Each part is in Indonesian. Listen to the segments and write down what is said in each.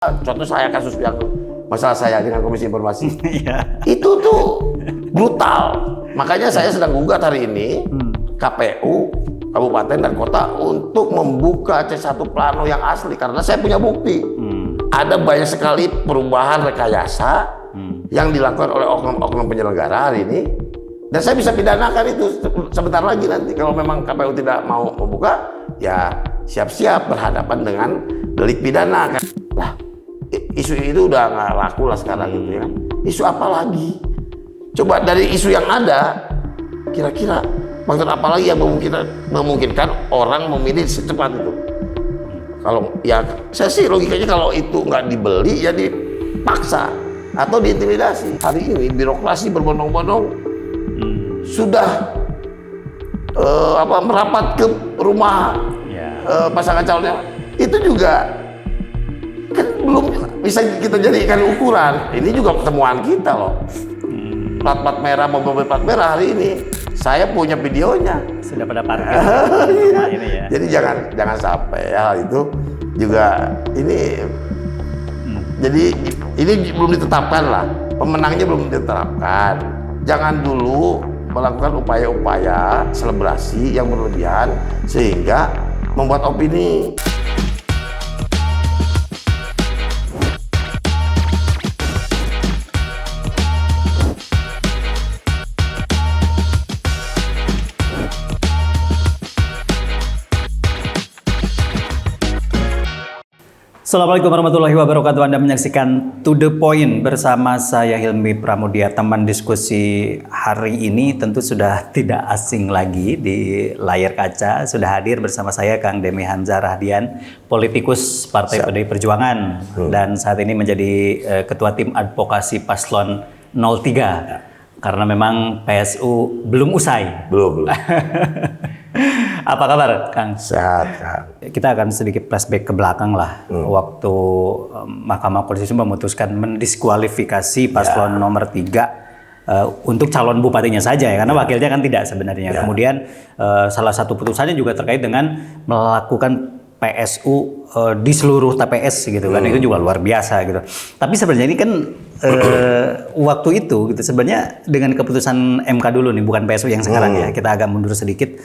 Contoh saya kasus yang masalah saya dengan Komisi Informasi, itu tuh brutal. Makanya saya sedang gugat hari ini KPU Kabupaten dan Kota untuk membuka C1 Plano yang asli karena saya punya bukti. Ada banyak sekali perubahan rekayasa yang dilakukan oleh oknum penyelenggara hari ini, dan saya bisa pidanakan itu sebentar lagi nanti kalau memang KPU tidak mau membuka, ya siap-siap berhadapan dengan delik pidana kan. Lah, isu itu udah nggak laku lah sekarang gitu ya. Isu apa lagi? Coba dari isu yang ada, kira-kira faktor apa lagi yang memungkinkan orang memilih secepat itu? Kalau ya saya sih logikanya kalau itu nggak dibeli ya dipaksa atau diintimidasi. Hari ini birokrasi berbondong-bondong sudah merapat ke rumah pasangan calonnya. Itu juga kan belum bisa kita jadikan ukuran. Ini juga temuan kita loh. Plat merah mobil plat merah hari ini saya punya videonya. Sudah pada parkir. Ini ya. Jadi jangan sampai hal itu juga ini. Jadi ini belum ditetapkan lah. Pemenangnya belum ditetapkan. Jangan dulu melakukan upaya-upaya selebrasi yang berlebihan sehingga membuat opini. Assalamualaikum warahmatullahi wabarakatuh. Anda menyaksikan To The Point bersama saya Hilmi Pramudia. Teman diskusi hari ini tentu sudah tidak asing lagi di layar kaca. Sudah hadir bersama saya Kang Demi Hanzar Rahdian, politikus Partai PDI Perjuangan dan saat ini menjadi Ketua Tim Advokasi Paslon 03. Karena memang PSU belum usai. Belum. Apa kabar, Kang? Sehat, Kang. Kita akan sedikit flashback ke belakang lah. Waktu Mahkamah Konstitusi memutuskan mendiskualifikasi paslon nomor 3 untuk calon bupatinya saja ya, karena wakilnya kan tidak sebenarnya. Kemudian salah satu putusannya juga terkait dengan melakukan PSU di seluruh TPS gitu kan. Itu juga luar biasa gitu. Tapi sebenarnya ini kan waktu itu gitu sebenarnya dengan keputusan MK dulu nih, bukan PSU yang sekarang ya. Kita agak mundur sedikit.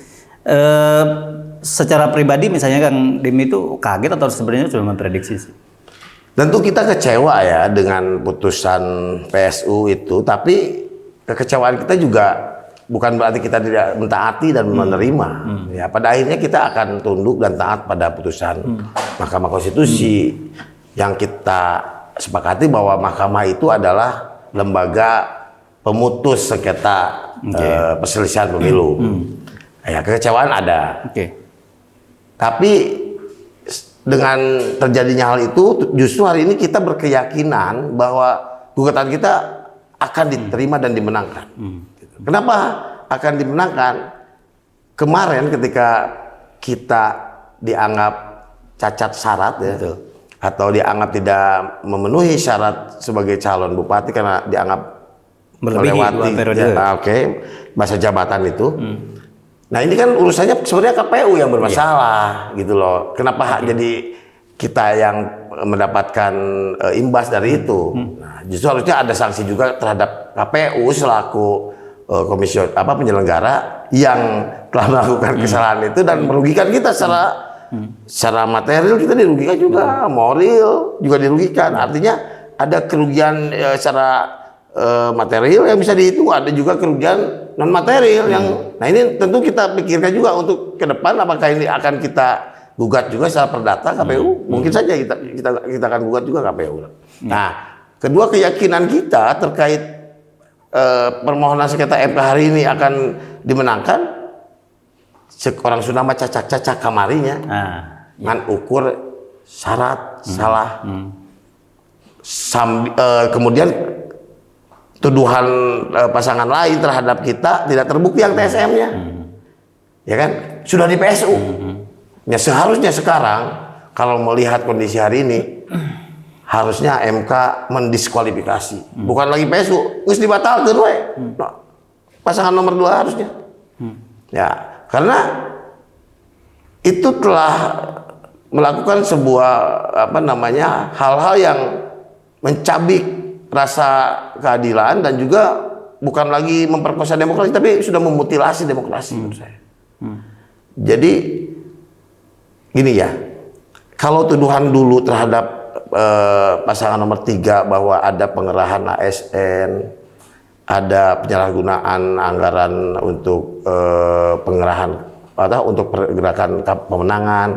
Secara pribadi misalnya Kang Demi itu kaget atau sebenarnya sudah memprediksi sih? Tentu kita kecewa ya dengan putusan PSU itu, tapi kekecewaan kita juga bukan berarti kita tidak mentaati dan menerima. Ya, pada akhirnya kita akan tunduk dan taat pada putusan Mahkamah Konstitusi yang kita sepakati bahwa Mahkamah itu adalah lembaga pemutus sengketa perselisihan pemilu. Ya, kekecewaan ada. Tapi dengan terjadinya hal itu, justru hari ini kita berkeyakinan bahwa gugatan kita akan diterima dan dimenangkan. Kenapa akan dimenangkan? Kemarin ketika kita dianggap cacat syarat ya, atau dianggap tidak memenuhi syarat sebagai calon bupati karena dianggap melewati masa jabatan itu. Nah ini kan urusannya sebenarnya KPU yang bermasalah gitu loh. Kenapa jadi kita yang mendapatkan imbas dari itu? Nah, justru harusnya ada sanksi juga terhadap KPU selaku penyelenggara yang telah melakukan kesalahan itu dan merugikan kita secara material. Kita dirugikan juga, moral juga dirugikan. Artinya ada kerugian secara material yang bisa dihitung, ada juga kerugian non material yang nah ini tentu kita pikirkan juga untuk ke depan apakah ini akan kita gugat juga secara perdata KPU. Mungkin saja kita akan gugat juga KPU. Nah, kedua keyakinan kita terkait permohonan sengketa MK hari ini akan dimenangkan. Orang Sunda mah cacak-cacak kamarinya. Ngan ukur syarat salah. Kemudian tuduhan pasangan lain terhadap kita tidak terbukti yang TSM-nya. Ya kan? Sudah di PSU. Ya seharusnya sekarang kalau melihat kondisi hari ini harusnya MK mendiskualifikasi. Bukan lagi PSU, geus dibatalkeun we. Pasangan nomor 2 harusnya. Ya, karena itu telah melakukan sebuah hal-hal yang mencabik rasa keadilan dan juga bukan lagi memperkosa demokrasi tapi sudah memutilasi demokrasi menurut saya. Jadi gini ya, kalau tuduhan dulu terhadap pasangan nomor 3 bahwa ada pengerahan ASN, ada penyalahgunaan anggaran untuk pengerahan atau untuk pergerakan pemenangan,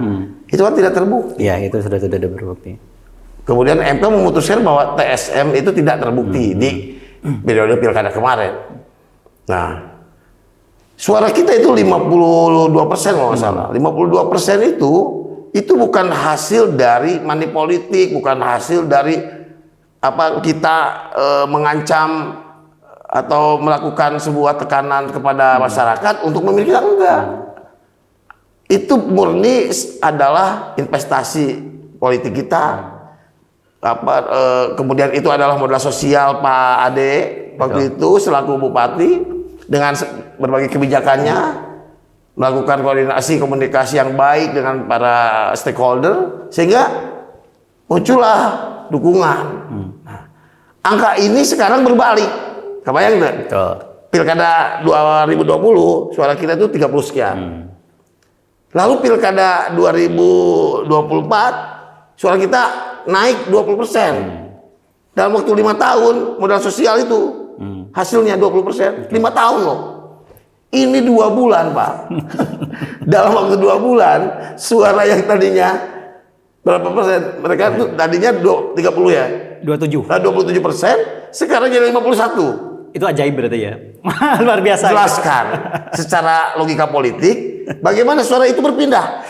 itu kan tidak terbukti. Ya, itu sudah tidak berbukti. Kemudian MK memutuskan bahwa TSM itu tidak terbukti di periode pilkada kemarin. Nah, suara kita itu 52% kalau nggak salah. 52% itu bukan hasil dari money politik, bukan hasil dari kita mengancam atau melakukan sebuah tekanan kepada masyarakat untuk memilih kita, enggak. Itu murni adalah investasi politik kita. Kemudian itu adalah modal sosial Pak Ade waktu itu selaku bupati dengan berbagai kebijakannya, melakukan komunikasi yang baik dengan para stakeholder sehingga muncullah dukungan. Nah, angka ini sekarang berbalik, kebayang nggak? Pilkada 2020 suara kita itu 30 sekian. Lalu pilkada 2024 suara kita naik 20%. Dalam waktu 5 tahun modal sosial itu hasilnya 20%. 5 tahun loh. Ini 2 bulan Pak. Dalam waktu 2 bulan suara yang tadinya berapa persen? Mereka tuh tadinya 30 ya. 27. Nah, 27% sekarang jadi 51. Itu ajaib berarti ya. Luar biasa. Jelaskan secara logika politik bagaimana suara itu berpindah.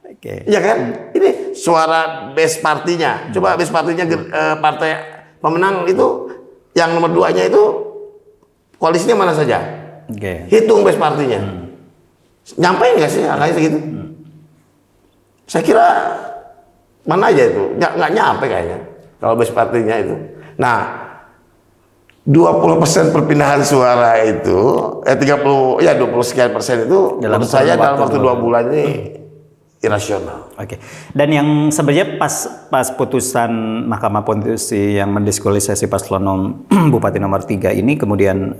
Oke. Iya kan? Ini suara base partinya. Coba base partinya partai pemenang itu yang nomor 2-nya itu koalisinya mana saja? Oke. Hitung base partinya. Nyampein nggak sih angkanya segitu? Saya kira mana aja itu? Nggak nyampe kayaknya kalau base partinya itu. Nah, 20% perpindahan suara itu 20 sekian persen itu menurut saya dalam waktu 2 bulan ini irasional. Oke. Dan yang sebenarnya pas putusan Mahkamah Konstitusi yang mendiskualifikasi paslon Bupati nomor 3 ini kemudian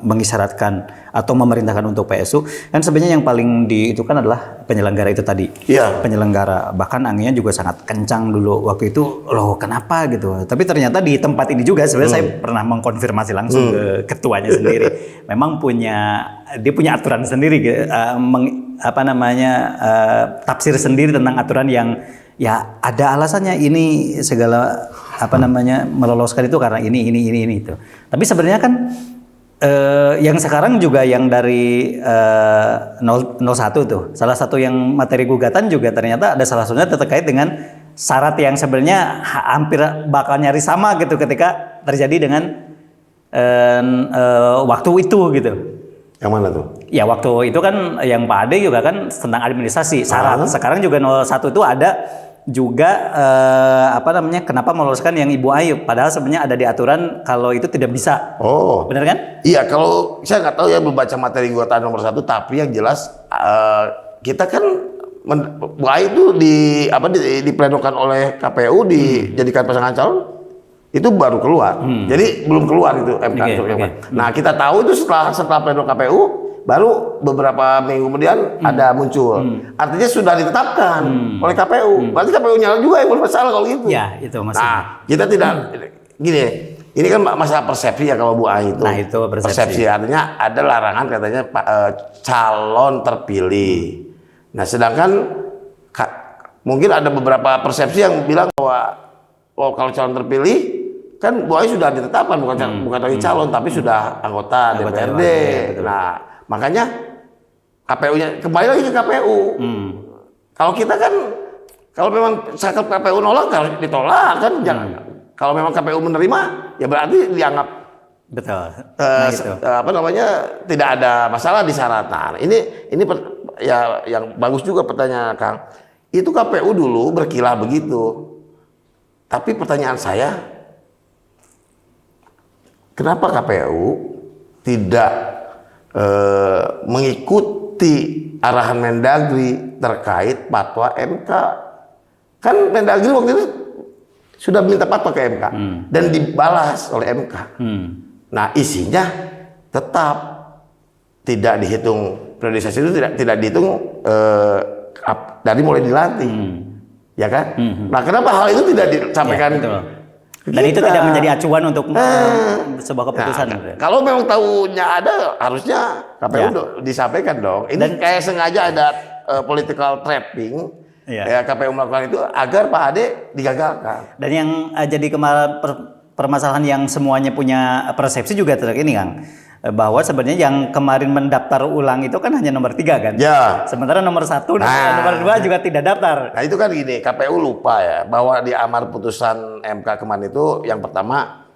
mengisyaratkan atau memerintahkan untuk PSU, kan sebenarnya yang paling itu kan adalah penyelenggara itu tadi. Iya. Penyelenggara, bahkan anginnya juga sangat kencang dulu waktu itu. Loh, kenapa gitu? Tapi ternyata di tempat ini juga sebenarnya saya pernah mengkonfirmasi langsung ke ketuanya sendiri. Memang dia punya aturan sendiri, tafsir sendiri tentang aturan yang ya ada alasannya, ini segala meloloskan itu karena ini itu. Tapi sebenarnya kan yang sekarang juga yang dari 01 tuh, salah satu yang materi gugatan juga ternyata ada salah satunya terkait dengan syarat yang sebenarnya hampir bakal nyaris sama gitu ketika terjadi dengan waktu itu gitu. Yang mana tuh? Ya waktu itu kan yang Pak Ade juga kan tentang administrasi syarat. Sekarang juga 01 itu ada juga kenapa meloloskan yang Ibu Ayu, padahal sebenarnya ada di aturan kalau itu tidak bisa. Oh, benar kan? Iya, kalau saya nggak tahu ya membaca materi gugatan nomor 1, tapi yang jelas kita kan Bu Ayu itu diplenokan oleh KPU dijadikan pasangan calon itu baru keluar. Jadi belum keluar itu MK. Nah, kita tahu itu setelah pleno KPU baru beberapa minggu kemudian ada muncul. Artinya sudah ditetapkan oleh KPU. Berarti KPU-nya juga yang bermasalah kalau gitu. Ya, itu masalah. Nah, kita tidak gini. Ini kan masalah persepsi ya kalau Bu Ai itu. Nah, itu persepsi. Artinya ada larangan katanya calon terpilih. Nah, sedangkan mungkin ada beberapa persepsi yang bilang bahwa kalau calon terpilih kan Bu Ai sudah ditetapkan bukan lagi calon tapi sudah anggota DPRD. Nah, makanya KPU-nya kembali lagi ke KPU. Kalau kita kan kalau memang cakap KPU nolak harus ditolak kan, jangan. Kalau memang KPU menerima ya berarti dianggap betul. Tidak ada masalah di syarat. Nah, ini ya yang bagus juga pertanyaan Kang. Itu KPU dulu berkilah begitu. Tapi pertanyaan saya, kenapa KPU tidak mengikuti arahan Mendagri terkait fatwa MK. Kan Mendagri waktu itu sudah minta fatwa ke MK dan dibalas oleh MK. Nah, isinya tetap tidak dihitung priorisasi itu tidak dihitung dari mulai dilantik. Ya kan? Nah, kenapa hal itu tidak disampaikan? Ya, dan itu tidak menjadi acuan untuk sebuah keputusan. Nah, kalau memang tahunya ada, harusnya KPU disampaikan dong. Ini dan kayak sengaja ada political trapping. Ya, KPU melakukan itu agar Pak Ade digagalkan. Dan yang jadi permasalahan yang semuanya punya persepsi juga ini, Kang, bahwa sebenarnya yang kemarin mendaftar ulang itu kan hanya nomor 3 kan? Ya. Sementara nomor 1, nomor 2 juga tidak daftar. Nah, itu kan gini, KPU lupa ya bahwa di amar putusan MK kemarin itu yang pertama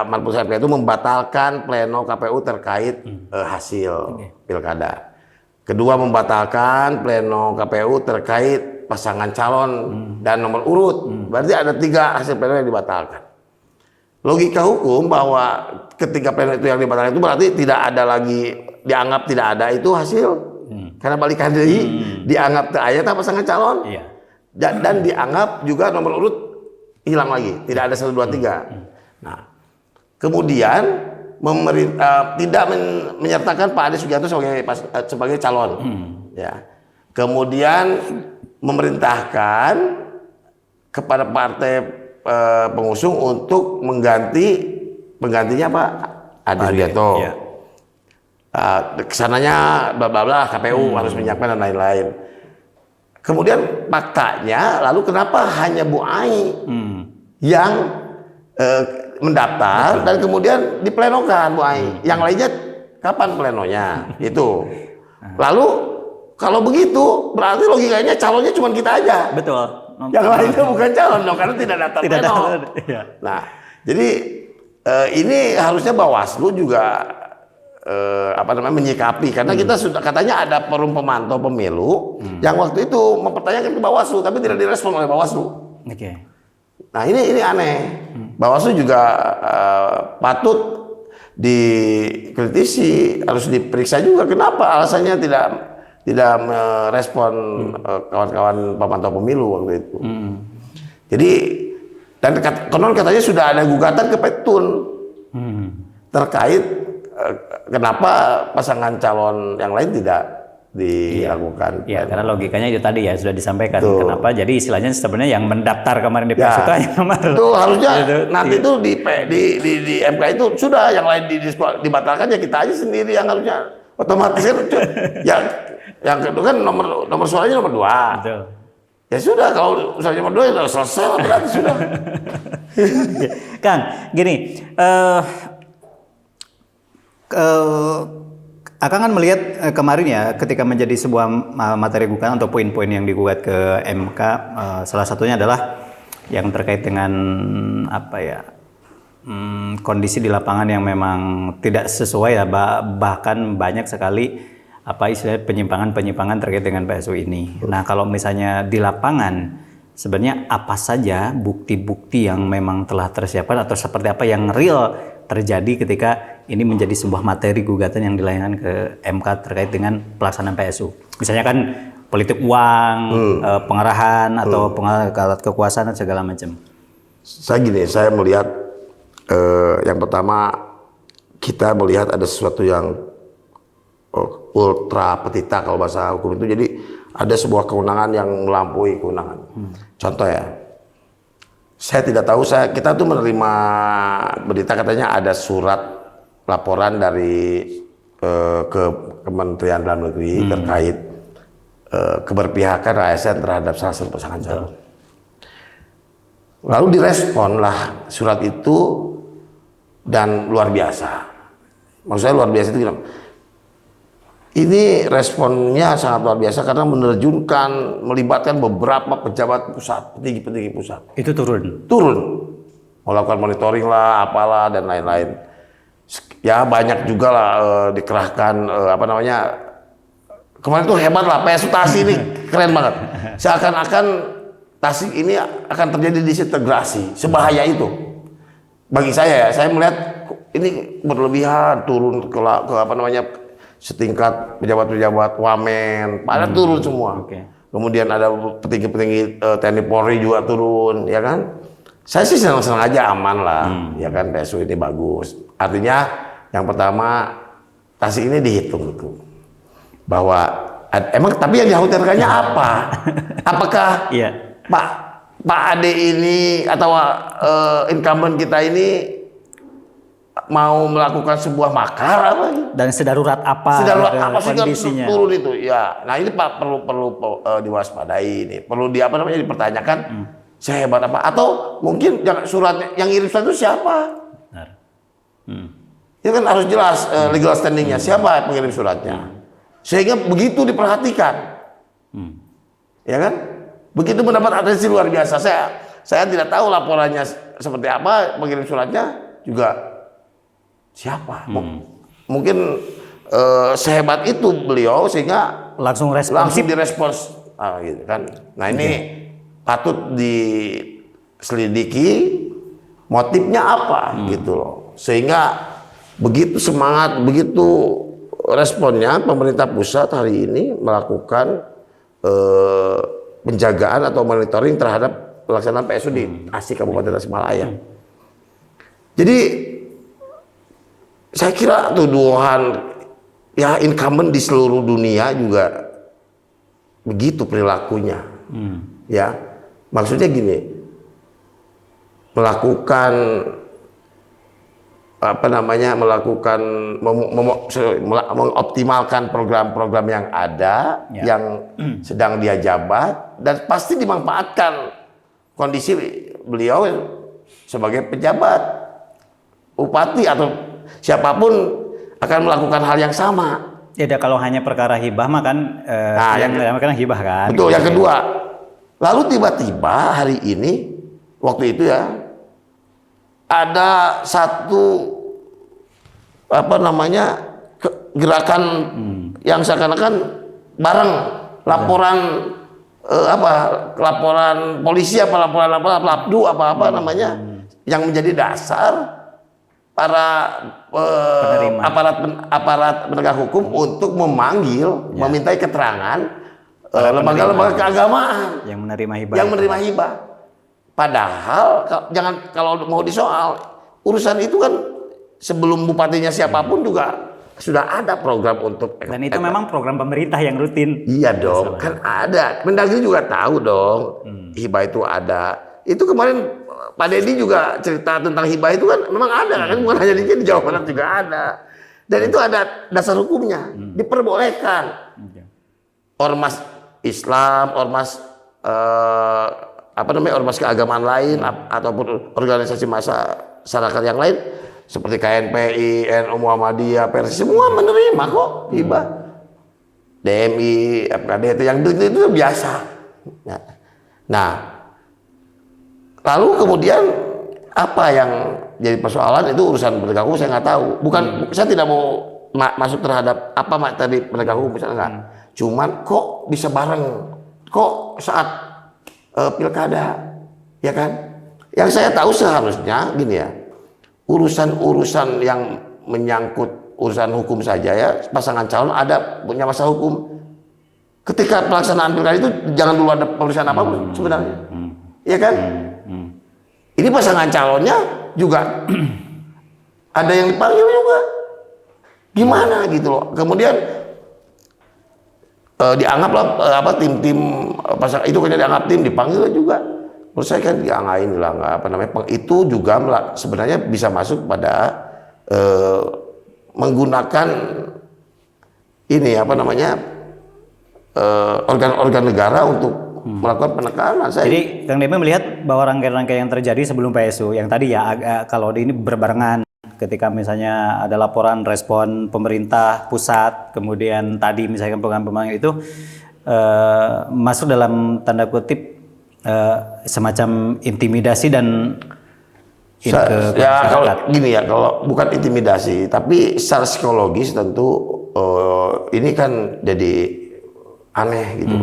amar putusan MK itu membatalkan pleno KPU terkait hasil pilkada. Kedua, membatalkan pleno KPU terkait pasangan calon dan nomor urut. Berarti ada 3 hasil pleno yang dibatalkan. Logika hukum bahwa ketika pleno itu yang dibatalkan itu berarti tidak ada lagi, dianggap tidak ada itu hasil. Karena balikan deui dianggap teu aya pasangan calon. Dan dianggap juga nomor urut hilang lagi, tidak ada 1 2 3. Nah, kemudian tidak menyertakan Pak Ade Sugianto sebagai calon. Ya. Kemudian memerintahkan kepada partai pengusung untuk penggantinya Pak Ade Sugianto. Ya. Kesananya bla bla bla, KPU harus menyiapkan dan lain-lain. Kemudian faktanya, lalu kenapa hanya Bu Ai yang mendaftar dan kemudian diplenokan Bu Ai? Yang lainnya kapan plenonya? Itu. Lalu kalau begitu berarti logikanya calonnya cuma kita aja. Betul. Yang lainnya bukan calon dong, karena tidak daftar pleno. Nah, jadi ini harusnya Bawaslu juga menyikapi, karena kita sudah katanya ada forum pemantau pemilu yang waktu itu mempertanyakan ke Bawaslu tapi tidak direspon oleh Bawaslu. Nah, ini aneh. Bawaslu juga patut dikritisi, harus diperiksa juga kenapa alasannya tidak merespon kawan-kawan pemantau pemilu waktu itu. Jadi dan konon katanya sudah ada gugatan ke Petun terkait kenapa pasangan calon yang lain tidak dilakukan. Iya, karena logikanya itu tadi ya sudah disampaikan. Kenapa? Jadi istilahnya sebenarnya yang mendaftar kemarin di PSU itu hanya nomor. Itu harusnya nanti itu di MK itu sudah, yang lain dibatalkan, ya kita aja sendiri yang harusnya otomatis kan. Ya, yang kedua kan nomor suaranya nomor 2. Betul. Ya sudah, kalau suaranya nomor 2 ya sudah selesai lah, berarti sudah. Kang, gini, Akang kan melihat kemarin ya ketika menjadi sebuah materi gugatan atau poin-poin yang digugat ke MK, salah satunya adalah yang terkait dengan kondisi di lapangan yang memang tidak sesuai ya, bahkan banyak sekali istilahnya penyimpangan terkait dengan PSU ini. Nah, kalau misalnya di lapangan sebenarnya apa saja bukti-bukti yang memang telah tersiapkan atau seperti apa yang real terjadi ketika ini menjadi sebuah materi gugatan yang dilayangkan ke MK terkait dengan pelaksanaan PSU. Misalnya kan politik uang, pengarahan atau pengalat kekuasaan dan segala macam. Saya melihat yang pertama, kita melihat ada sesuatu yang ultra petita kalau bahasa hukum itu. Jadi ada sebuah kewenangan yang melampaui kewenangan. Contoh ya, saya tidak tahu, kita tuh menerima berita katanya ada surat laporan dari ke Kementerian Dalam Negeri terkait keberpihakan ASN terhadap salah satu pasangan calon. Lalu diresponlah surat itu dan luar biasa. Maksud saya luar biasa itu gimana? Ini responnya sangat luar biasa karena melibatkan beberapa pejabat pusat, petinggi pusat. Itu turun, melakukan monitoring lah, apalah dan lain-lain. Ya banyak juga lah dikerahkan kemarin tuh hebat lah, PSU Tasik ini keren banget. Seakan-akan Tasik ini akan terjadi disintegrasi, sebahaya itu. Bagi saya melihat ini berlebihan, turun ke setingkat pejabat-pejabat wamen, pada turun semua. Oke. Kemudian ada petinggi-petinggi TNI Polri juga turun, ya kan? Saya sih senang-senang aja, aman lah, ya kan, PSU ini bagus. Artinya yang pertama Tasik ini dihitung itu bahwa emang tapi yang dikhawatirkannya apa? Apakah Iya. Pak Ade ini atau incumbent kita ini mau melakukan sebuah makar apa gitu? Dan sedarurat apa sehingga kondisinya? turun itu? Ya, nah ini Pak perlu diwaspadai ini, perlu dipertanyakan sehebat apa? Atau mungkin suratnya yang ngirim surat itu siapa? Benar. Itu kan harus jelas legal standingnya siapa pengirim suratnya, sehingga begitu diperhatikan, ya kan? Begitu mendapat atensi luar biasa. Saya tidak tahu laporannya seperti apa, pengirim suratnya juga siapa. Mungkin sehebat itu beliau sehingga Langsung direspons, gitu kan. Nah ini patut diselidiki motifnya apa gitu loh, sehingga begitu semangat, begitu responnya pemerintah pusat hari ini melakukan penjagaan atau monitoring terhadap pelaksanaan PSU di Tasik, Kabupaten Tasikmalaya. Jadi saya kira tuduhan ya incumbent di seluruh dunia juga begitu perilakunya. Ya, maksudnya gini, mengoptimalkan program-program yang ada, yang sedang dia jabat, dan pasti dimanfaatkan kondisi beliau sebagai pejabat, bupati atau siapapun akan melakukan hal yang sama. Ya, kalau hanya perkara hibah mah kan yang kan hibah kan. Betul. Yang kedua, lalu tiba-tiba hari ini waktu itu ya ada satu gerakan yang seakan-akan bareng laporan laporan polisi laporan Labdu namanya yang menjadi dasar para aparat penegak hukum untuk memanggil, memintai keterangan lembaga-lembaga keagamaan yang menerima hibah. Padahal kalau mau disoal urusan itu kan sebelum bupatinya siapapun juga sudah ada program untuk, dan itu memang program pemerintah yang rutin. Iya dong, kan ada. Mendagri juga tahu dong hibah itu ada. Itu kemarin Pak Deddy juga cerita tentang hibah itu kan memang ada kan, bukan hanya di Jawa Barat juga ada. Dan itu ada dasar hukumnya, diperbolehkan. Ormas Islam, ormas ormas keagamaan lain ataupun organisasi masyarakat yang lain seperti KNPI, NU Muhammadiyah, Persi, semua menerima kok hibah. DMI, FKD yang itu biasa. Nah, lalu kemudian apa yang jadi persoalan itu urusan penegak hukum, saya nggak tahu. Saya tidak mau masuk terhadap apa tadi penegak hukum misalnya enggak. Cuman kok bisa bareng, kok saat pilkada, ya kan? Yang saya tahu seharusnya gini ya, urusan-urusan yang menyangkut urusan hukum saja ya, pasangan calon punya masalah hukum. Ketika pelaksanaan pilkada itu jangan dulu ada urusan apapun sebenarnya, ya kan? Ini pasangan calonnya juga ada yang dipanggil juga, gimana gitu loh. Kemudian dianggaplah tim-tim pasangan itu kan dianggap tim, dipanggil juga. Menurut saya kan diangain lah, itu juga sebenarnya bisa masuk pada menggunakan ini organ-organ negara untuk melakukan penekanan. Jadi Kang Deme melihat bahwa rangkaian-rangkaian yang terjadi sebelum PSU yang tadi ya kalau ini berbarengan, ketika misalnya ada laporan respon pemerintah pusat, kemudian tadi misalkan program itu masuk dalam tanda kutip semacam intimidasi dan kalau bukan intimidasi tapi secara psikologis tentu ini kan jadi aneh gitu.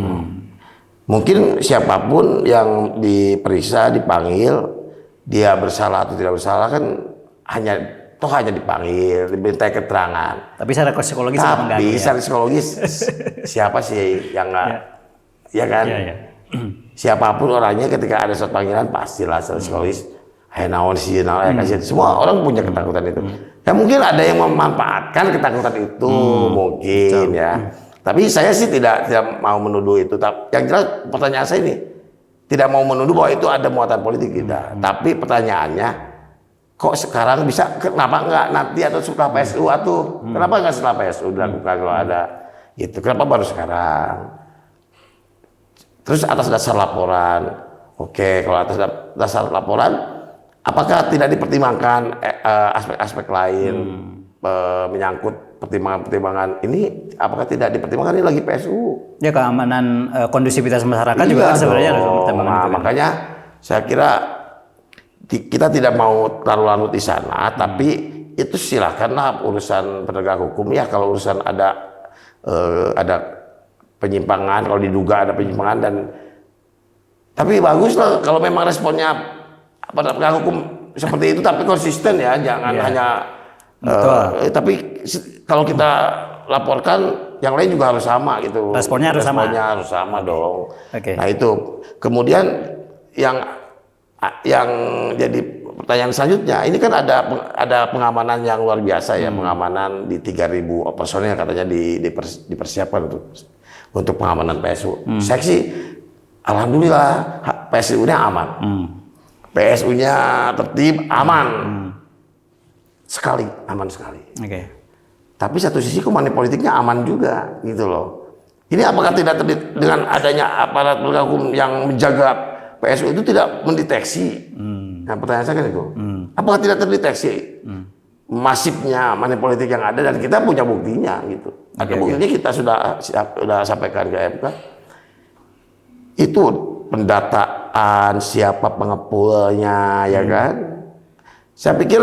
Mungkin siapapun yang diperiksa, dipanggil, dia bersalah atau tidak bersalah kan hanya toh hanya dipanggil, diminta keterangan. Tapi secara psikologis sangat mengganggu. Tapi Ya? secara psikologis siapa sih yang nggak, ya kan? Ya. Siapapun orangnya ketika ada suatu panggilan pastilah secara psikologis. Hai naon sih, naon ya kasih. Semua orang punya ketakutan itu. Ya mungkin ada yang memanfaatkan ketakutan itu mungkin ya. Tapi saya sih tidak mau menuduh itu. Yang jelas pertanyaan saya ini tidak mau menuduh bahwa itu ada muatan politik tidak. Tapi pertanyaannya, kok sekarang bisa? Kenapa nggak nanti atau setelah PSU atau kenapa nggak setelah PSU dilakukan kalau ada itu? Kenapa baru sekarang? Terus atas dasar laporan, oke, kalau atas dasar laporan, apakah tidak dipertimbangkan aspek-aspek lain menyangkut pertimbangan ini? Apakah tidak dipertimbangkan? Ini lagi PSU. Ya, keamanan kondusivitas masyarakat juga kan sebenarnya harus pertimbangan itu. Makanya saya kira kita tidak mau terlalu larut di sana, tapi itu silakanlah urusan penegak hukum ya. Kalau urusan ada penyimpangan, kalau diduga ada penyimpangan tapi bagus lah kalau memang responnya penegak hukum seperti itu tapi konsisten ya, jangan hanya tapi kalau kita laporkan yang lain juga harus sama gitu. Responnya harus sama dong. Okay. Nah itu kemudian yang jadi pertanyaan selanjutnya, ini kan ada pengamanan yang luar biasa ya, pengamanan di 3.000 personel katanya dipersiapkan untuk pengamanan PSU. Saya sih alhamdulillah PSU-nya aman. PSU-nya tertib, aman. Aman sekali. Oke. Tapi satu sisi komando politiknya aman juga gitu loh. Ini apakah tidak dengan adanya aparat penegak hukum yang menjaga PSU itu tidak mendeteksi? Nah pertanyaan saya kan itu. Apakah tidak terdeteksi masifnya money politik yang ada dan kita punya buktinya gitu. Buktinya kita sudah sampaikan ke MK. Itu pendataan siapa pengepulnya ya kan. Saya pikir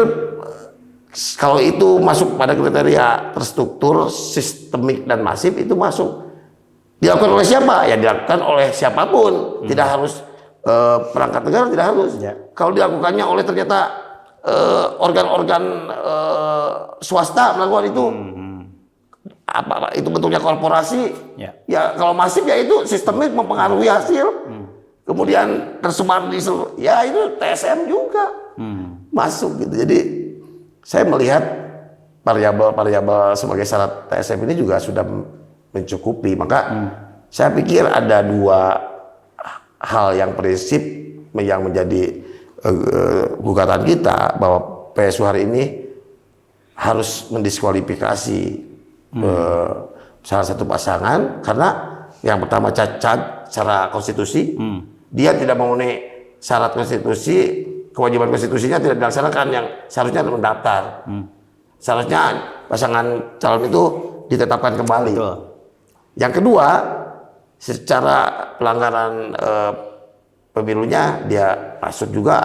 kalau itu masuk pada kriteria terstruktur, sistemik dan masif itu masuk. Dilakukan oleh siapa? Ya dilakukan oleh siapapun. Tidak harus perangkat negara, tidak harus. Ya. Kalau dilakukannya oleh ternyata organ-organ swasta melakukan itu, apa itu bentuknya korporasi? Ya kalau masif ya itu sistemik mempengaruhi hasil. Kemudian tersebar di seluruh, ya itu TSM juga masuk gitu. Jadi saya melihat variabel sebagai syarat TSM ini juga sudah mencukupi. Maka saya pikir ada dua hal yang prinsip yang menjadi gugatan kita, bahwa PSU hari ini harus mendiskualifikasi salah satu pasangan karena yang pertama cacat secara konstitusi, dia tidak memenuhi syarat konstitusi, kewajiban konstitusinya tidak dilaksanakan yang seharusnya mendaftar. Seharusnya pasangan calon itu ditetapkan kembali. Betul. Yang kedua, secara pelanggaran pemilunya dia masuk juga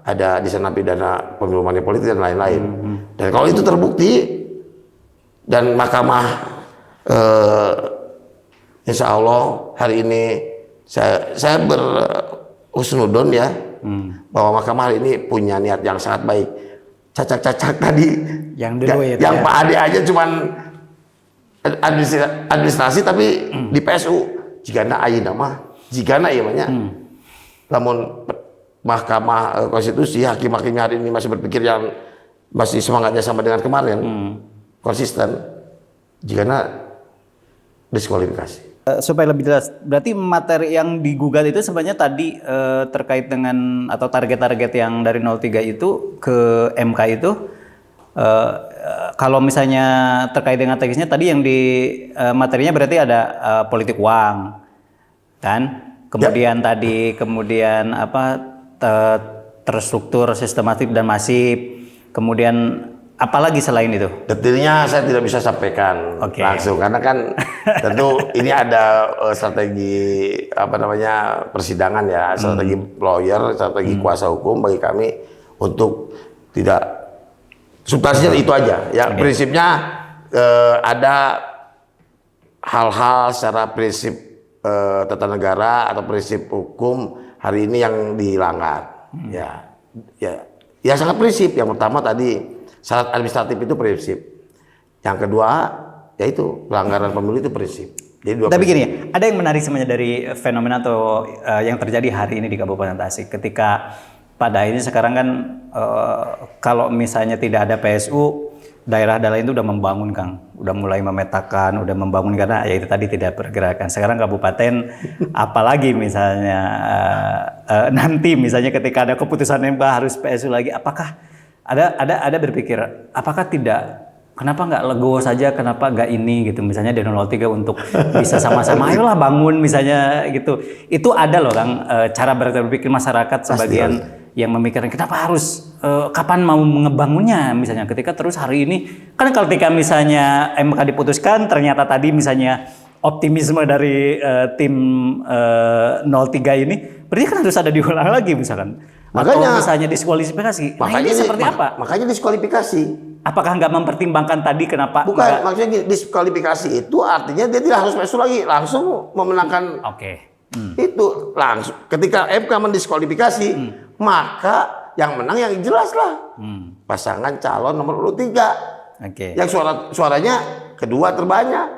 ada di sana pidana pemilu money politik dan lain-lain. Dan kalau itu terbukti dan mahkamah insya Allah hari ini saya berhusnudon ya bahwa mahkamah hari ini punya niat yang sangat baik. Cacak-cacak tadi yang dulu ya, yang Pak Ade aja cuman administrasi tapi di PSU jigana ayeuna mah jigana ieu mah nya. Namun Mahkamah Konstitusi, hakim-hakimnya hari ini masih berpikir yang masih semangatnya sama dengan kemarin, konsisten, jigana diskualifikasi. Supaya lebih jelas, berarti materi yang digugat itu sebenarnya tadi terkait dengan atau target-target yang dari 03 itu ke MK itu, kalau misalnya terkait dengan teksnya tadi yang di materinya berarti ada politik uang, kan? Kemudian tadi kemudian terstruktur, sistematik dan masif. Kemudian apalagi selain itu? Detailnya saya tidak bisa sampaikan langsung karena kan tentu ini ada strategi persidangan ya, strategi lawyer, strategi kuasa hukum bagi kami untuk tidak substansinya itu aja ya. Prinsipnya ada hal-hal secara prinsip tata negara atau prinsip hukum hari ini yang dilanggar ya sangat prinsip. Yang pertama tadi Syarat administratif itu prinsip. Yang kedua, yaitu pelanggaran pemilu itu prinsip. Jadi dua Tapi prinsip. gini, ada yang menarik sebenarnya dari fenomena atau yang terjadi hari ini di Kabupaten Tasik. Ketika pada ini sekarang kan kalau misalnya tidak ada PSU, daerah-daerah itu udah membangun, Kang. Udah mulai memetakan, udah membangun karena ya itu tadi tidak pergerakan. Sekarang kabupaten, apalagi misalnya nanti misalnya ketika ada keputusan MK harus PSU lagi, apakah ada berpikir, apakah tidak? Kenapa nggak legowo saja? Kenapa nggak ini gitu? Misalnya di 03 untuk bisa sama-sama, ayolah bangun misalnya gitu. Itu ada loh, Kang, cara berpikir masyarakat sebagian yang memikirkan kenapa harus kapan mau ngebangunnya misalnya ketika terus hari ini kan ketika misalnya MK diputuskan ternyata tadi misalnya optimisme dari tim 03 ini berarti kan harus ada diulang lagi misalkan. Atau misalnya diskualifikasi. Nah, ini seperti apa? Makanya diskualifikasi. Apakah nggak mempertimbangkan tadi kenapa? Bukan, maksudnya gini, diskualifikasi itu artinya dia tidak harus PSU lagi, langsung memenangkan. Oke. Itu langsung. Ketika MK mendiskualifikasi, maka yang menang yang jelas lah. Pasangan calon nomor urut 3. Oke. Yang suaranya kedua terbanyak.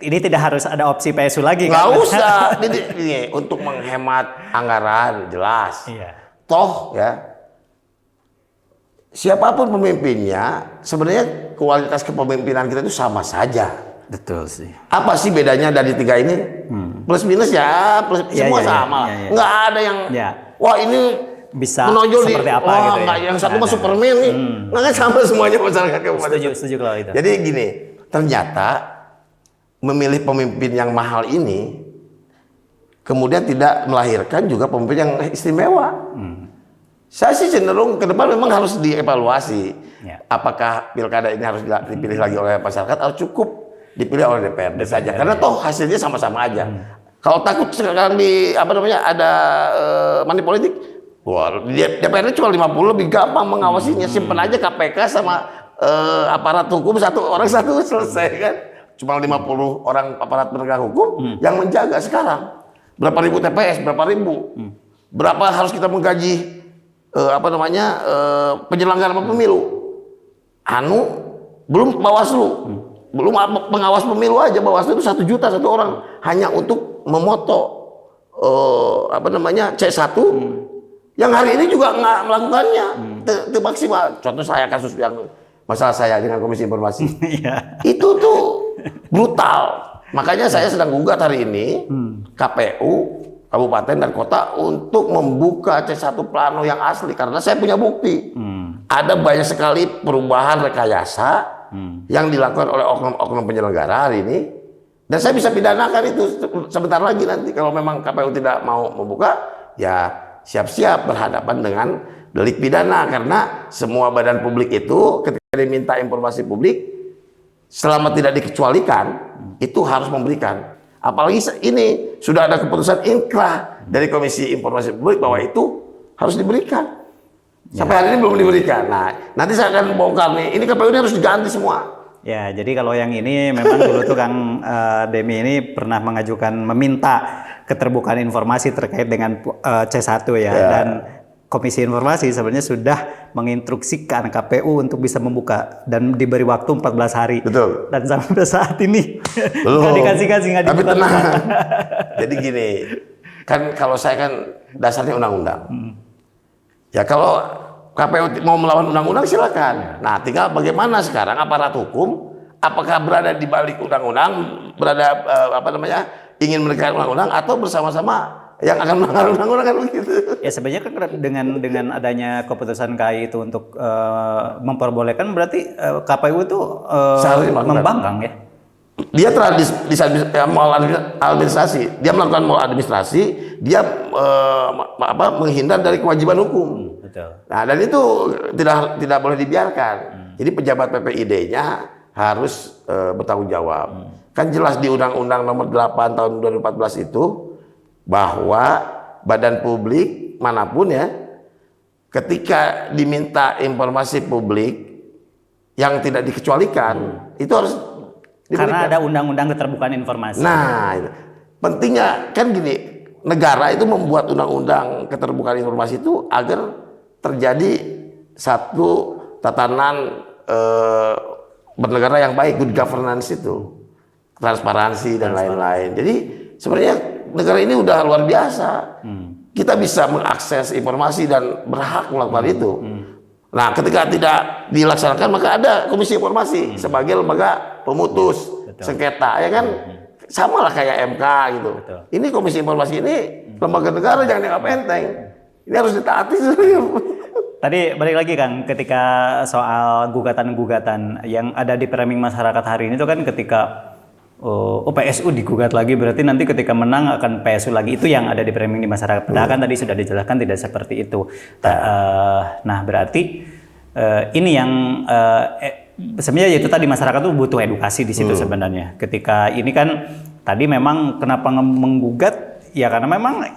Ini tidak harus ada opsi PSU lagi. Nggak kan? usah. Ini untuk menghemat anggaran jelas. Iya. Toh ya, siapapun pemimpinnya, sebenarnya kualitas kepemimpinan kita itu sama saja. Betul sih. Apa sih bedanya dari 3 ini? Plus minus ya, semua sama. Nggak ada yang, wah ini bisa menonjol seperti apa wah, gitu nggak, yang satu mah Superman nih. Nggak kan sama semuanya masyarakat kabupaten. Setuju kalau itu. Jadi gini, ternyata memilih pemimpin yang mahal ini kemudian tidak melahirkan juga pemimpin yang istimewa. Saya sih cenderung ke depan memang harus dievaluasi. Apakah pilkada ini harus dipilih lagi oleh masyarakat atau cukup dipilih oleh DPRD saja? Karena toh hasilnya sama-sama aja. Kalau takut sekarang ada money politik, wah, DPRD cuma 50 lebih gampang mengawasinya. Simpen aja KPK sama aparat hukum satu selesai kan. Cuma 50 orang aparat penegak hukum yang menjaga sekarang. Berapa ribu TPS, berapa ribu. Berapa harus kita menggaji penyelenggara pemilu. Belum Bawaslu. Belum pengawas pemilu aja, Bawaslu itu 1 juta satu orang hanya untuk memoto C1 yang hari ini juga nggak melakukannya. Itu maksimal. Contoh saya kasus yang masalah saya dengan Komisi Informasi. Itu tuh brutal. Makanya saya sedang gugat hari ini KPU kabupaten dan kota untuk membuka C1 plano yang asli karena saya punya bukti. Ada banyak sekali perubahan rekayasa yang dilakukan oleh oknum-oknum penyelenggara hari ini dan saya bisa pidanakan itu sebentar lagi nanti kalau memang KPU tidak mau membuka ya siap-siap berhadapan dengan delik pidana karena semua badan publik itu ketika diminta informasi publik selama tidak dikecualikan itu harus memberikan. Apalagi ini sudah ada keputusan inkrah dari Komisi Informasi Publik bahwa itu harus diberikan. Sampai hari ini belum diberikan. Nah, nanti saya akan bongkar nih. Ini KPU ini harus diganti semua. Ya, jadi kalau yang ini memang dulu tuh Kang Demi ini pernah meminta keterbukaan informasi terkait dengan C1 ya. Dan Komisi Informasi sebenarnya sudah menginstruksikan KPU untuk bisa membuka dan diberi waktu 14 hari. Betul. Dan sampai saat ini belum dikasih-kasih nggak tapi dibuka. tenang. Jadi gini, kan kalau saya kan dasarnya undang-undang. Ya kalau KPU mau melawan undang-undang silakan. Nah, tinggal bagaimana sekarang aparat hukum apakah berada di balik undang-undang, berada ingin menegakkan undang-undang atau bersama-sama yang akan melanggar undang-undang kan begitu. Ya sebenarnya kan dengan adanya keputusan KAI itu untuk memperbolehkan berarti KPU itu membangkang ya. Dia telah maladministrasi. Dia melakukan maladministrasi, dia menghindar dari kewajiban hukum. Betul. Nah, dan itu tidak boleh dibiarkan. Jadi pejabat PPID-nya harus bertanggung jawab. Kan jelas di Undang-Undang Nomor 8 Tahun 2014 itu bahwa badan publik manapun ya ketika diminta informasi publik yang tidak dikecualikan itu harus diberikan. Karena ada undang-undang keterbukaan informasi. Nah, pentingnya kan gini, negara itu membuat undang-undang keterbukaan informasi itu agar terjadi satu tatanan bernegara yang baik, good governance itu, transparansi dan lain-lain. Jadi sebenarnya negara ini udah luar biasa. Kita bisa mengakses informasi dan berhak melakukan itu. Nah, ketika tidak dilaksanakan maka ada Komisi Informasi sebagai lembaga pemutus sengketa, ya kan? Sama lah kayak MK gitu. Ini Komisi Informasi ini lembaga negara, jangan dianggap enteng. Ini harus ditaati. Tadi balik lagi Kang, ketika soal gugatan-gugatan yang ada di framing masyarakat hari ini itu kan ketika PSU digugat lagi, berarti nanti ketika menang akan PSU lagi, itu yang ada di framing di masyarakat. Padahal kan tadi sudah dijelaskan tidak seperti itu. Nah berarti ini yang sebenarnya itu tadi masyarakat tuh butuh edukasi di situ sebenarnya. Ketika ini kan tadi memang kenapa menggugat? Ya karena memang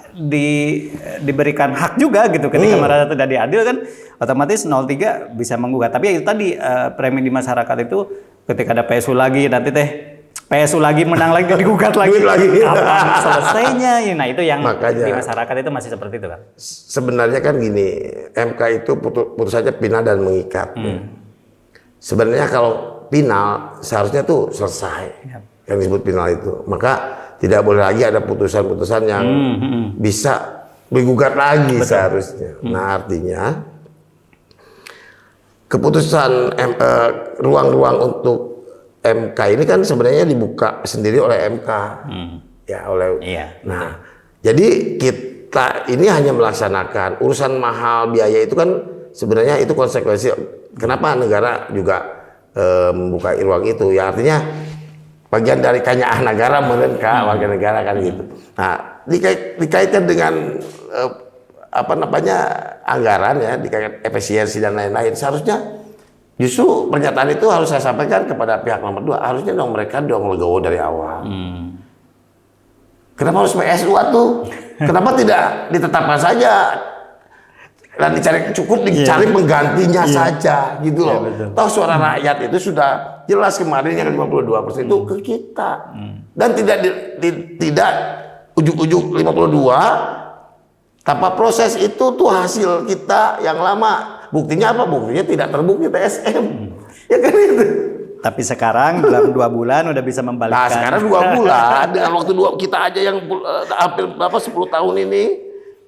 diberikan hak juga gitu, ketika merasa tidak diadil kan otomatis 03 bisa menggugat. Tapi ya itu tadi framing di masyarakat itu ketika ada PSU lagi nanti PSU lagi menang lagi digugat lagi. Kapan selesainya? Nah itu yang makanya, di masyarakat itu masih seperti itu kan. Sebenarnya kan gini, MK itu putusannya final dan mengikat. Sebenarnya kalau final seharusnya tuh selesai. Yang disebut final itu. Maka tidak boleh lagi ada putusan-putusan yang bisa digugat lagi. Betul. Seharusnya. Nah artinya keputusan ruang-ruang untuk MK ini kan sebenarnya dibuka sendiri oleh MK. Ya oleh. Iya, nah jadi kita ini hanya melaksanakan urusan mahal biaya itu kan sebenarnya itu konsekuensi. Kenapa negara juga membuka ruang itu? Ya artinya bagian dari kanyaan negara mereka warga negara kan gitu. Nah dikaitkan dengan anggaran ya, dikaitkan efisiensi dan lain-lain. Seharusnya justru pernyataan itu harus saya sampaikan kepada pihak nomor 2. Harusnya dong mereka legowo dari awal. Kenapa harus PSU tuh? Kenapa tidak ditetapkan saja? Dan dicari penggantinya saja gitu loh. Toh suara rakyat itu sudah jelas kemarin yang 52% itu ke kita. Dan tidak ujuk-ujuk 52 tanpa proses itu tuh hasil kita yang lama. Buktinya apa? Buktinya tidak terbukti TSM. Ya kan itu. Tapi sekarang dalam 2 bulan udah bisa membalikkan. Nah sekarang 2 bulan dengan waktu kita aja yang hampir 10 tahun ini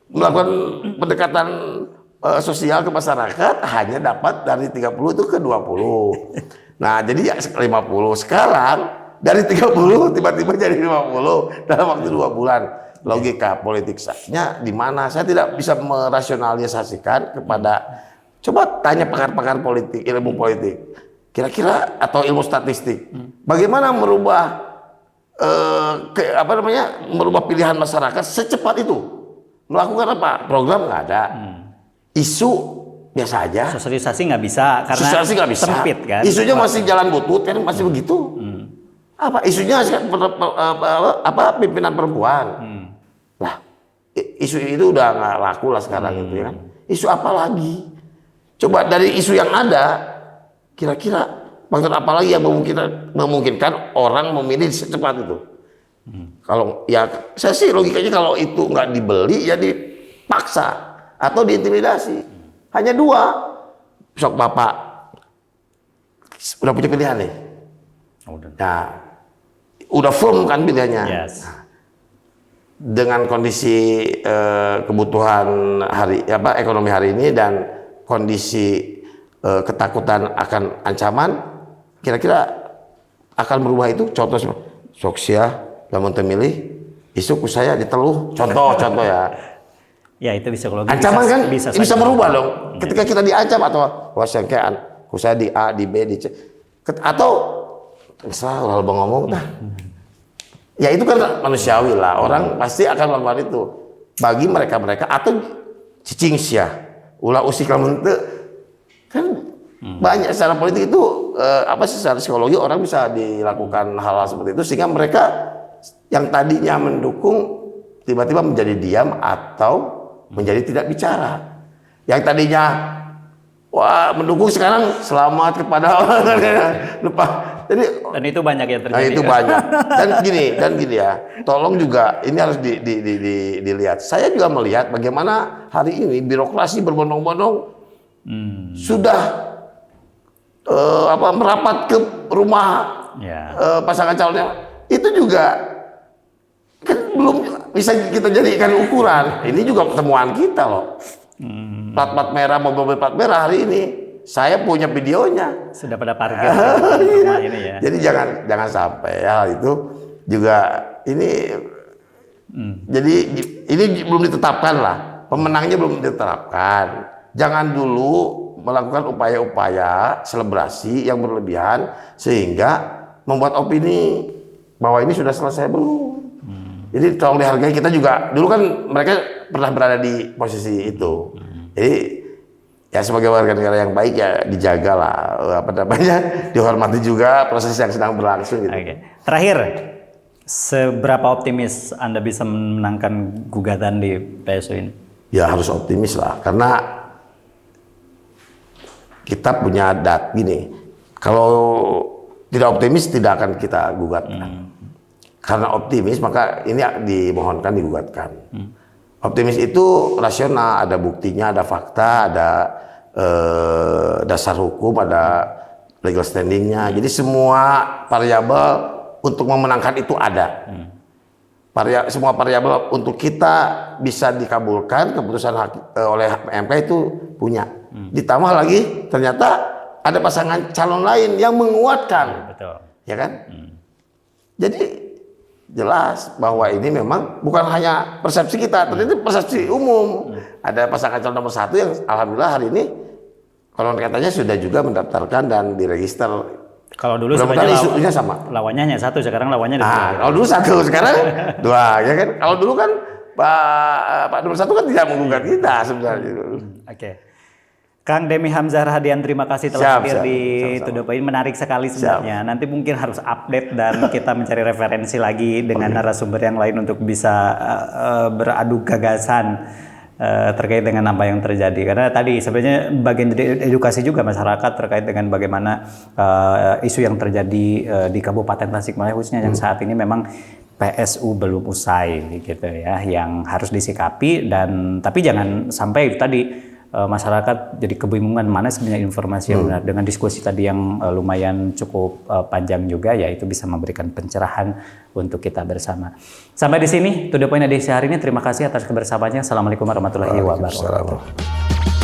melakukan pendekatan sosial ke masyarakat hanya dapat dari 30 itu ke 20. Nah, jadi ya 50. Sekarang dari 30 tiba-tiba jadi 50 dalam waktu 2 bulan. Logika politiknya di mana? Saya tidak bisa merasionalisasikan kepada, coba tanya pakar-pakar politik, ilmu politik. Kira-kira atau ilmu statistik. Bagaimana merubah merubah pilihan masyarakat secepat itu? Melakukan apa? Program nggak ada. Isu biasa aja. Sosialisasi nggak bisa karena sempit kan. Isunya masih jalan butut kan, masih begitu. Apa isunya pimpinan perempuan. Lah, isu itu udah nggak laku lah sekarang itu ya kan. Isu apa lagi? Coba dari isu yang ada, kira-kira faktor apa lagi yang memungkinkan orang memilih secepat itu? Kalau ya saya sih logikanya kalau itu nggak dibeli ya dipaksa atau diintimidasi. Hanya 2. Sok bapak udah punya pilihan nih. Nah, udah firm kan pilihannya. Yes. Dengan kondisi kebutuhan ekonomi hari ini dan kondisi ketakutan akan ancaman, kira-kira akan berubah itu. Contoh soksia lamun temilih isuk saya diteluh. Contoh ya. Ya itu psikologi. Ancaman kan bisa merubah dong. Ketika kita diancam atau sangkaan, saya di A, di B, di C, atau misalnya kalau bang ngomong, ya itu kan manusiawi lah. Orang pasti akan melakukan itu. Bagi mereka atau cicing sia, ulah usik lamun teu kan banyak secara politik itu secara psikologi orang bisa dilakukan hal-hal seperti itu sehingga mereka yang tadinya mendukung tiba-tiba menjadi diam atau menjadi tidak bicara. Yang tadinya mendukung sekarang selamat kepada lupa. Jadi dan itu banyak yang terjadi. Nah, itu banyak. Dan gini ya. Tolong juga ini harus dilihat. Saya juga melihat bagaimana hari ini birokrasi berbondong-bondong sudah merapat ke rumah Ya. pasangan calonnya, itu juga kan belum bisa kita jadikan ukuran. Ini juga temuan kita loh. Plat merah, mobil plat merah hari ini, saya punya videonya. Sudah pada parkir rumah ini ya. Jadi jangan sampai hal itu juga ini. Jadi ini belum ditetapkan lah, pemenangnya belum ditetapkan. Jangan dulu melakukan upaya-upaya selebrasi yang berlebihan sehingga membuat opini bahwa ini sudah selesai belum. Jadi tolong dihargai, kita juga dulu kan mereka pernah berada di posisi itu. Jadi ya sebagai warga negara yang baik ya dijagalah dihormati juga proses yang sedang berlangsung gitu. Oke. Terakhir, seberapa optimis Anda bisa menangkan gugatan di PSU ini? Ya harus optimis lah, karena kita punya gini, kalau tidak optimis tidak akan kita gugatkan. Karena optimis maka ini dimohonkan digugatkan. Optimis itu rasional, ada buktinya, ada fakta, ada dasar hukum, ada legal standingnya. Jadi semua variabel untuk memenangkan itu ada. Semua variabel untuk kita bisa dikabulkan keputusan oleh MK itu punya. Ditambah lagi ternyata ada pasangan calon lain yang menguatkan. Betul. Ya kan? Jadi jelas bahwa ini memang bukan hanya persepsi kita, ternyata persepsi umum. Ada pasangan calon nomor 1 yang alhamdulillah hari ini konon katanya sudah juga mendaftarkan dan diregister. Kalau dulu sebenarnya isunya sama. Lawannya hanya 1, sekarang lawannya ada 2. Kalau dulu 1, sekarang 2, ya kan? Kalau dulu kan Pak nomor 1 kan tidak menggugat kita sebenarnya. Oke. Kang Demi Hamzah Rahadian, terima kasih telah hadir di To The Point. Menarik sekali sebenarnya. Nanti mungkin harus update dan kita mencari referensi lagi dengan narasumber yang lain untuk bisa beradu gagasan terkait dengan apa yang terjadi. Karena tadi sebenarnya bagian dari edukasi juga masyarakat terkait dengan bagaimana isu yang terjadi di Kabupaten Tasikmalaya khususnya yang saat ini memang PSU belum usai gitu ya, yang harus disikapi tapi jangan sampai tadi masyarakat jadi kebingungan mana sebenarnya informasi yang benar. Dengan diskusi tadi yang lumayan cukup panjang juga, ya itu bisa memberikan pencerahan untuk kita bersama. Sampai di sini To The Point edisi hari ini. Terima kasih atas kebersamaannya. Assalamualaikum warahmatullahi wabarakatuh.